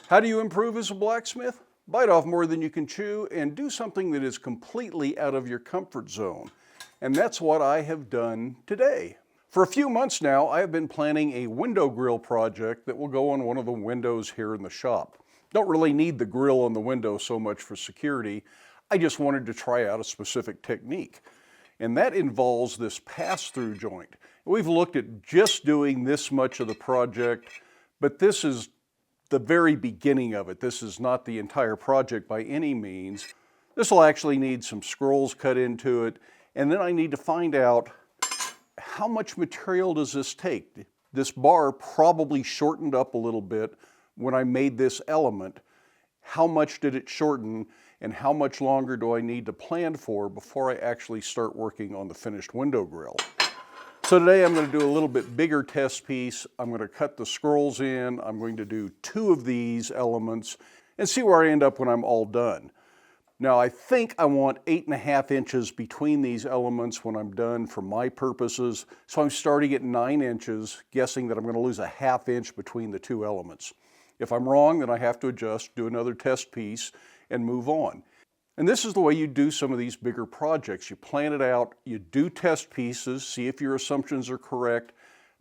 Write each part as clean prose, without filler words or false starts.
How do you improve as a blacksmith? Bite off more than you can chew and do something that is completely out of your comfort zone. And that's what I have done today. For a few months now, I have been planning a window grill project that will go on one of the windows here in the shop. Don't really need the grill on the window so much for security. I just wanted to try out a specific technique. And that involves this pass-through joint. We've looked at just doing this much of the project, but this is the very beginning of it. This is not the entire project by any means. This will actually need some scrolls cut into it, and then I need to find out how much material does this take. This bar probably shortened up a little bit when I made this element. How much did it shorten, and how much longer do I need to plan for before I actually start working on the finished window grill? So today I'm going to do a little bit bigger test piece. I'm going to cut the scrolls in. I'm going to do 2 of these elements and see where I end up when I'm all done. Now I think I want 8.5 inches between these elements when I'm done for my purposes. So I'm starting at 9 inches, guessing that I'm going to lose a 1/2 inch between the 2 elements. If I'm wrong, then I have to adjust, do another test piece, and move on. And this is the way you do some of these bigger projects. You plan it out, you do test pieces, see if your assumptions are correct,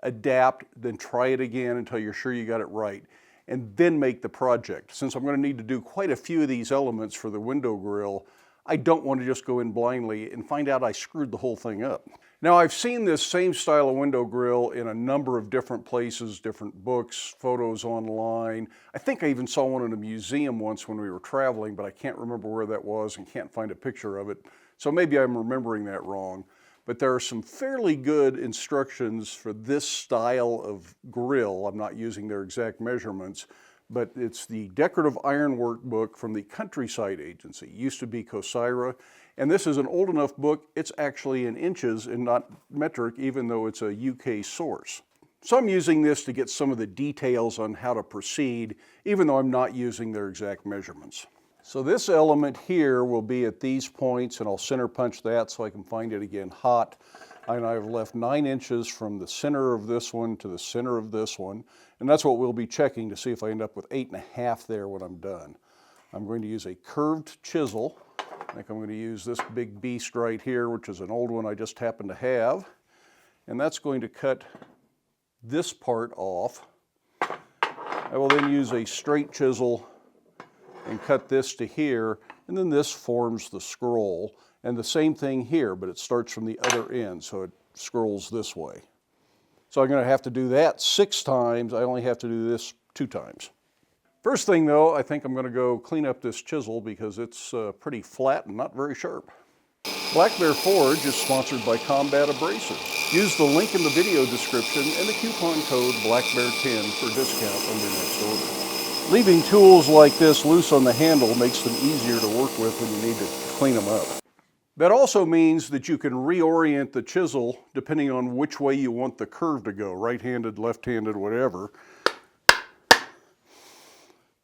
adapt, then try it again until you're sure you got it right, and then make the project. Since I'm going to need to do quite a few of these elements for the window grill, I don't want to just go in blindly and find out I screwed the whole thing up. Now I've seen this same style of window grill in a number of different places, different books, photos online. I think I even saw one in a museum once when we were traveling, but I can't remember where that was and can't find a picture of it. So maybe I'm remembering that wrong. But there are some fairly good instructions for this style of grill. I'm not using their exact measurements, but it's the Decorative Ironwork book from the Countryside Agency. It used to be Cosira, and this is an old enough book, it's actually in inches and not metric, even though it's a UK source. So I'm using this to get some of the details on how to proceed, even though I'm not using their exact measurements. So this element here will be at these points, and I'll center punch that so I can find it again hot. And I've left 9 inches from the center of this one to the center of this one. And that's what we'll be checking to see if I end up with 8.5 there when I'm done. I'm going to use a curved chisel. I think I'm going to use this big beast right here, which is an old one I just happen to have. And that's going to cut this part off. I will then use a straight chisel and cut this to here, and then this forms the scroll. And the same thing here, but it starts from the other end, so it scrolls this way. So I'm going to have to do that 6 times. I only have to do this 2 times. First thing though, I think I'm going to go clean up this chisel because it's pretty flat and not very sharp. Black Bear Forge is sponsored by Combat Abrasives. Use the link in the video description and the coupon code BlackBear10 for a discount on your next order. Leaving tools like this loose on the handle makes them easier to work with when you need to clean them up. That also means that you can reorient the chisel depending on which way you want the curve to go, right-handed, left-handed, whatever.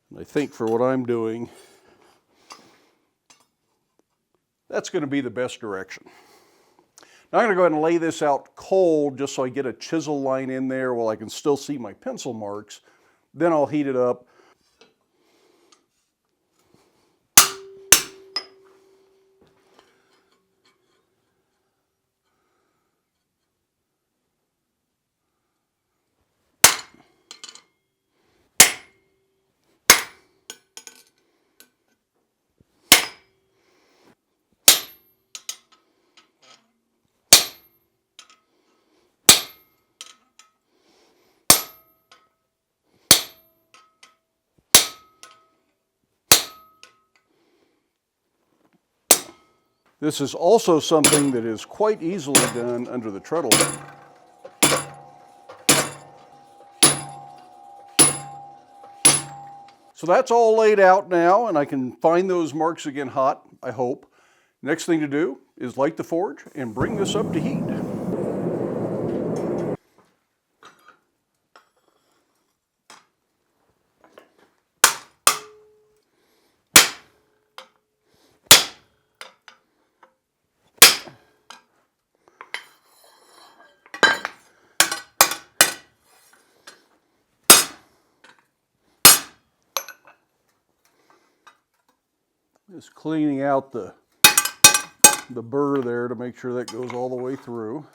And I think for what I'm doing, that's going to be the best direction. Now I'm going to go ahead and lay this out cold just so I get a chisel line in there while I can still see my pencil marks. Then I'll heat it up. This is also something that is quite easily done under the treadle. So that's all laid out now, and I can find those marks again hot, I hope. Next thing to do is light the forge and bring this up to heat. Just cleaning out the burr there to make sure that goes all the way through.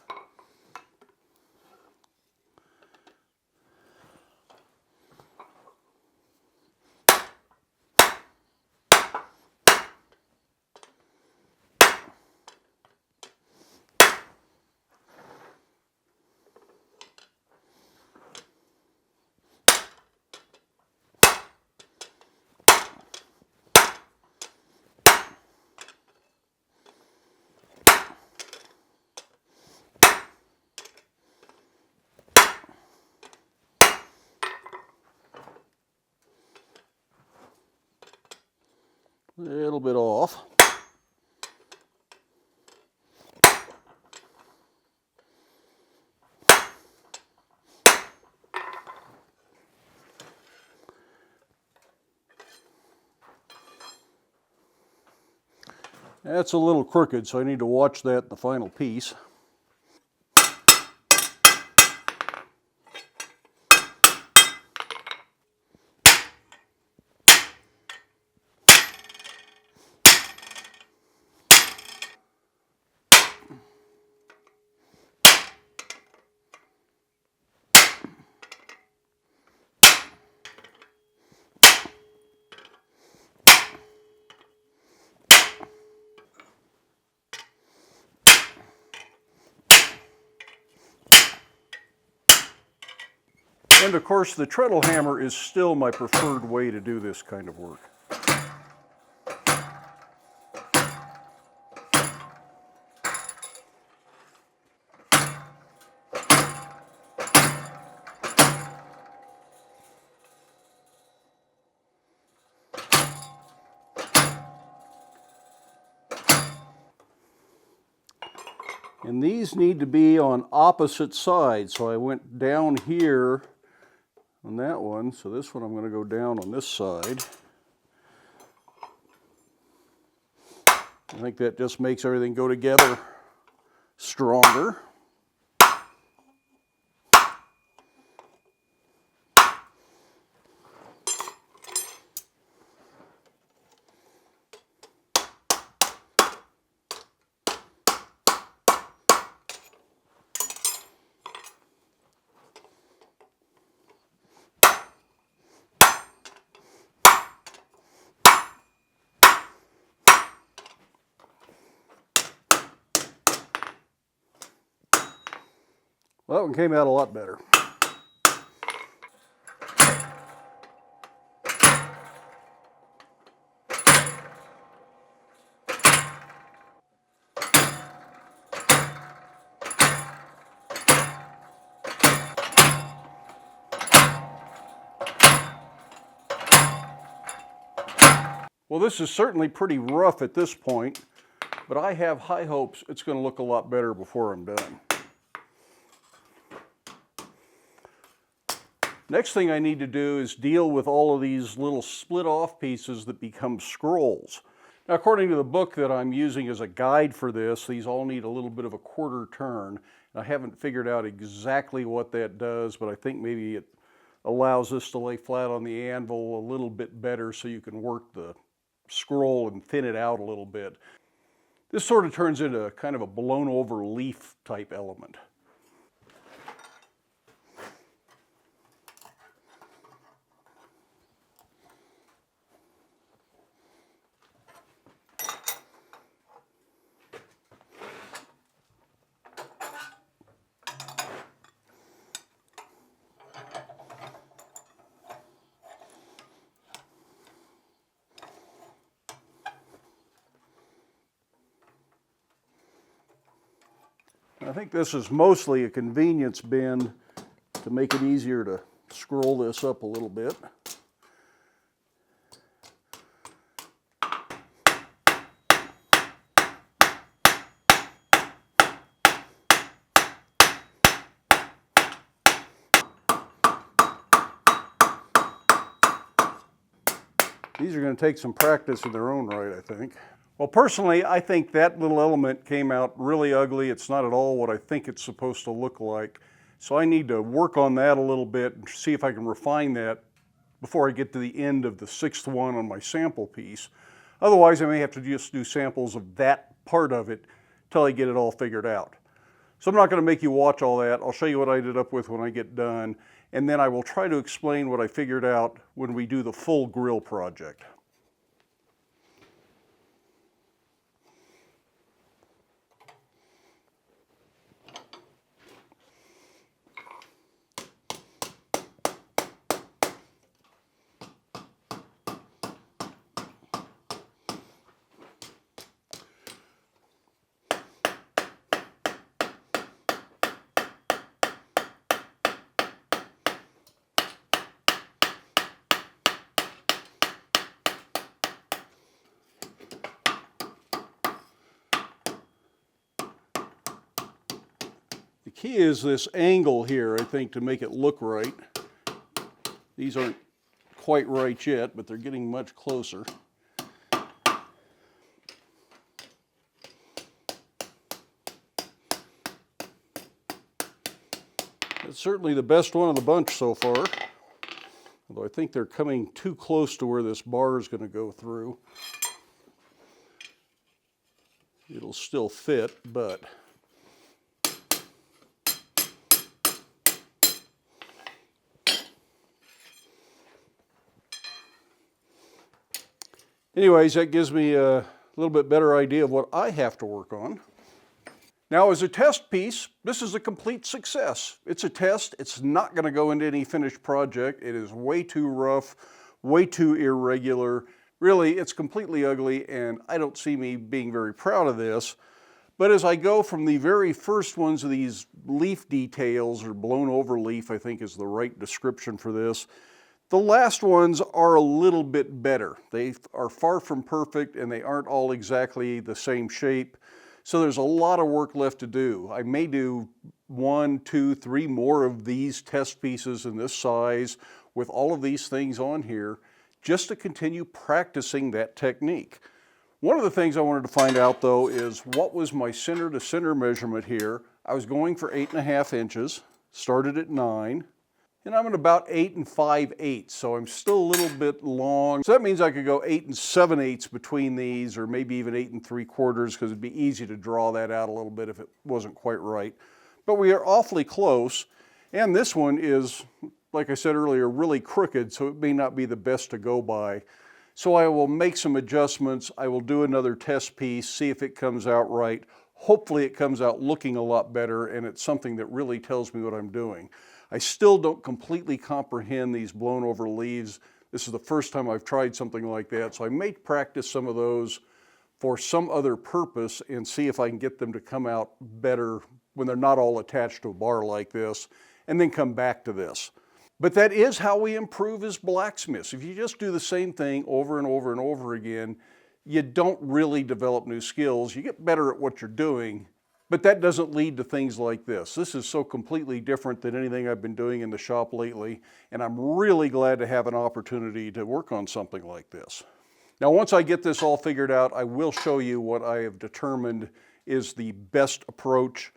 A little bit off. That's a little crooked, so I need to watch that in the final piece. And of course, the treadle hammer is still my preferred way to do this kind of work. And these need to be on opposite sides, so I went down here on that one, so this one I'm going to go down on this side. I think that just makes everything go together stronger. Well, that one came out a lot better. Well, this is certainly pretty rough at this point, but I have high hopes it's going to look a lot better before I'm done. Next thing I need to do is deal with all of these little split off pieces that become scrolls. Now, according to the book that I'm using as a guide for this, these all need a little bit of a quarter turn. I haven't figured out exactly what that does, but I think maybe it allows this to lay flat on the anvil a little bit better so you can work the scroll and thin it out a little bit. This sort of turns into kind of a blown over leaf type element. I think this is mostly a convenience bend to make it easier to scroll this up a little bit. These are going to take some practice in their own right, I think. Well, personally, I think that little element came out really ugly. It's not at all what I think it's supposed to look like. So I need to work on that a little bit and see if I can refine that before I get to the end of the 6th one on my sample piece. Otherwise, I may have to just do samples of that part of it till I get it all figured out. So I'm not going to make you watch all that. I'll show you what I ended up with when I get done, and then I will try to explain what I figured out when we do the full grill project. The key is this angle here, I think, to make it look right. These aren't quite right yet, but they're getting much closer. It's certainly the best one of the bunch so far, although I think they're coming too close to where this bar is going to go through. It'll still fit, but anyways, that gives me a little bit better idea of what I have to work on. Now, as a test piece, this is a complete success. It's a test. It's not going to go into any finished project. It is way too rough, way too irregular. Really, it's completely ugly, and I don't see me being very proud of this. But as I go from the very first ones of these leaf details, or blown over leaf, I think is the right description for this, the last ones are a little bit better. They are far from perfect, and they aren't all exactly the same shape. So there's a lot of work left to do. I may do 1, 2, 3 more of these test pieces in this size with all of these things on here, just to continue practicing that technique. One of the things I wanted to find out, though, is what was my center to center measurement here. I was going for 8.5 inches, started at 9. And I'm at about 8 5/8, so I'm still a little bit long. So that means I could go 8 7/8 between these, or maybe even 8 3/4, because it'd be easy to draw that out a little bit if it wasn't quite right. But we are awfully close, and this one is, like I said earlier, really crooked, so it may not be the best to go by. So I will make some adjustments. I will do another test piece, see if it comes out right. Hopefully it comes out looking a lot better, and it's something that really tells me what I'm doing. I still don't completely comprehend these blown over leaves. This is the first time I've tried something like that, so I may practice some of those for some other purpose and see if I can get them to come out better when they're not all attached to a bar like this, and then come back to this. But that is how we improve as blacksmiths. If you just do the same thing over and over and over again, you don't really develop new skills. You get better at what you're doing, but that doesn't lead to things like this. This is so completely different than anything I've been doing in the shop lately, and I'm really glad to have an opportunity to work on something like this. Now, once I get this all figured out, I will show you what I have determined is the best approach.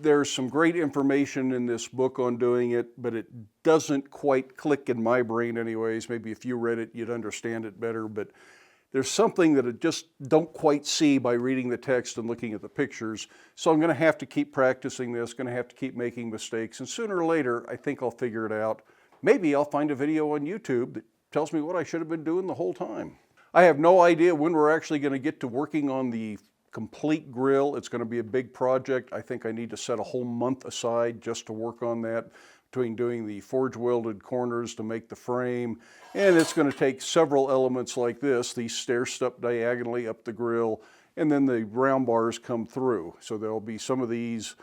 There's some great information in this book on doing it, but it doesn't quite click in my brain anyways. Maybe if you read it, you'd understand it better, but there's something that I just don't quite see by reading the text and looking at the pictures. So I'm going to have to keep practicing this, going to have to keep making mistakes, and sooner or later, I think I'll figure it out. Maybe I'll find a video on YouTube that tells me what I should have been doing the whole time. I have no idea when we're actually going to get to working on the complete grill. It's going to be a big project. I think I need to set a whole month aside just to work on that, between doing the forge welded corners to make the frame, and it's going to take several elements like this. These stairs step diagonally up the grill, and then the round bars come through. So there'll be some of these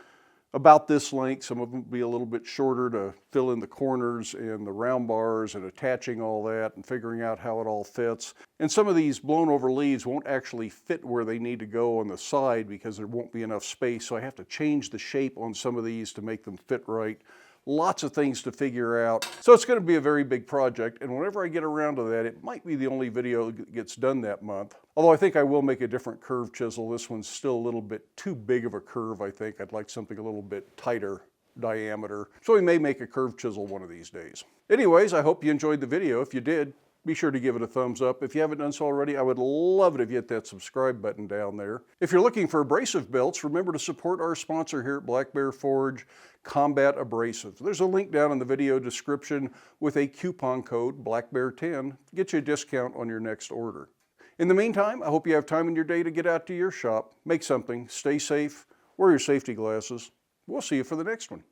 about this length, some of them will be a little bit shorter to fill in the corners and the round bars and attaching all that and figuring out how it all fits. And some of these blown over leaves won't actually fit where they need to go on the side because there won't be enough space, so I have to change the shape on some of these to make them fit right. Lots of things to figure out. So it's going to be a very big project, and whenever I get around to that, it might be the only video that gets done that month. Although I think I will make a different curve chisel. This one's still a little bit too big of a curve, I think. I'd like something a little bit tighter diameter. So we may make a curve chisel one of these days. Anyways, I hope you enjoyed the video. If you did, be sure to give it a thumbs up. If you haven't done so already, I would love it if you hit that subscribe button down there. If you're looking for abrasive belts, remember to support our sponsor here at Black Bear Forge, Combat Abrasives. There's a link down in the video description with a coupon code BLACKBEAR10 to get you a discount on your next order. In the meantime, I hope you have time in your day to get out to your shop, make something, stay safe, wear your safety glasses. We'll see you for the next one.